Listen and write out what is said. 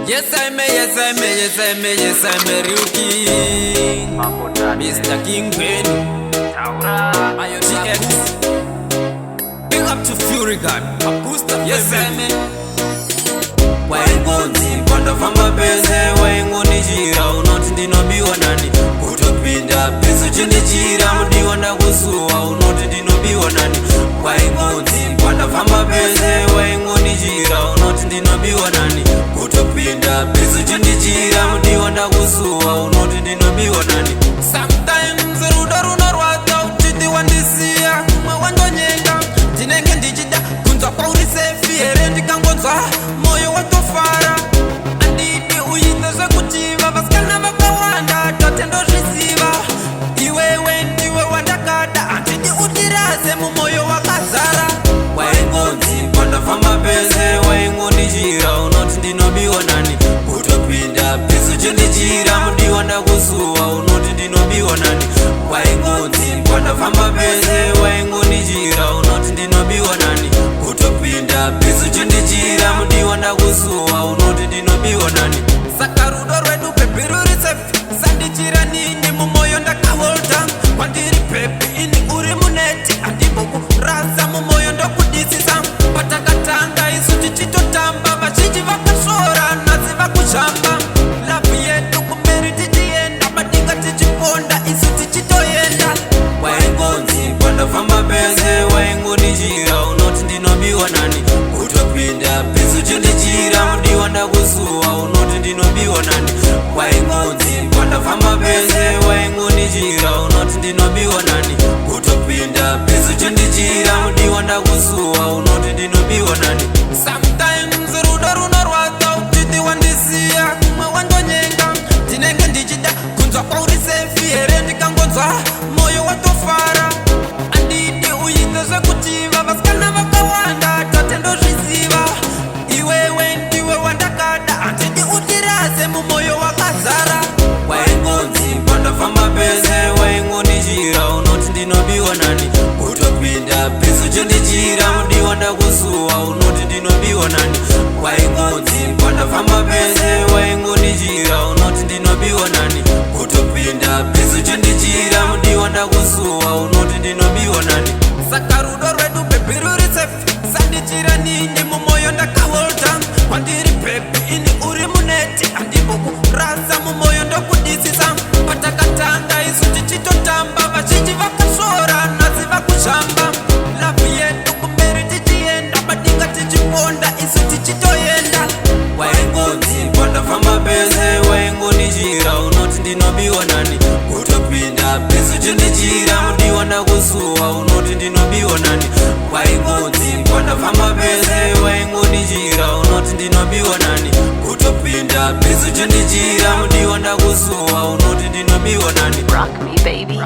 Yes I may, yes I may, yes I may, yes I may Real King Mr. Kingpin IOTX. Big up to Fury God Apusta. Yes I may. Waingonzi panda famba beze waingoni jira unoti ndinobiwa nani kutopinda peso chende jira mudiwa ndakusuwa unoti ndinobiwa nani waingonzi panda famba beze waingoni jira unoti ndinobiwa nani kutopinda peso chende jira mudiwa ndakusuwa unoti ndinobiwa nani. Sometimes ruda runarwadza utiti wandisiya kumwe wandonyenga ndinenge ndichida kunzwa kwauri sefi here ndikangonzwa moyo watofara andidi uite zvekutiva vasikana vakawanda tatendozviziva iwewe ndiwe wandakada handidi utirase mumoyo wakazara. Waingonzi pandafamba pese waingondichira unoti ndinobiwa nani kutopinda peso chendichira mudiwa ndakusuwa unoti ndinobiwa nani. Waingonzi pandafamba pese waingondichira unoti ndinobiwa nani kutopinda peso chendichira mudiwa ndakusuwa unoti ndinobiwa nani. Saka rudo rwedu pepi ruri sefi sandichira nini mumoyo ndakaholda kwandiri pepi ini uri muneti handibokurasa mumoyo ndokudisisa patakatanga isu tichitotamba vazhinji vakashora nhasi vakushamba lavu yedu kumberi tichienda madinga tichiponda isu tichitoenda. Waingonzi pandafamba pese waingondichira unoti ndinobiwa nani kutopinda peso chendichira mudiwa ndakusuwa unoti ndinobiwa nani. Waingonzi pandafamba pese waingondichira unoti ndinobiwa nani kutopinda peso chendichira mudiwa ndakusuwa unoti ndinobiwa nani. Sometimes rudo runorwadza utiti wandisiya kumwe wandonyenga ndinenge ndichida kunzwa kwauri sefi here ndikangonzwa moyo watofara andidi uite zvekutiva vasikana vakawanda tatendozviziva iwewe ndiwe wandakada handidi utirase mumoyo wakazara. Waingonzi pandafamba pese waingondichira unoti ndinobiwa nani kutopinda peso chendichira mudiwa ndakusuwa unoti ndinobiwa nani. Waingonzi pandafamba pese waingondichira unoti ndinobiwa nani kutopinda peso chendichira mudiwa ndakusuwa unoti ndinobiwa nani. Saka rudo rwedu pepi ruri sefi sandichira nini mumoyo ndakaholda kwandiri pepi ini uri muneti handibokurasa mumoyo ndokudisisa patakatanga isu tichitotamba vazhinji vakashora nhasi vakushamba lavu yedu kumberi tichienda madinga tichiponda isu tichitoenda. Waingonzi pandafamba pese waingondichira unoti ndinobiwa nani kutopinda peso chendichira mudiwa ndakusuwa unoti ndinobiwa nani. Waingonzi pandafamba pese waingondichira unoti ndinobiwa nani kutopinda peso chendichira mudiwa ndakusuwa unoti ndinobiwa nani. Rock me baby.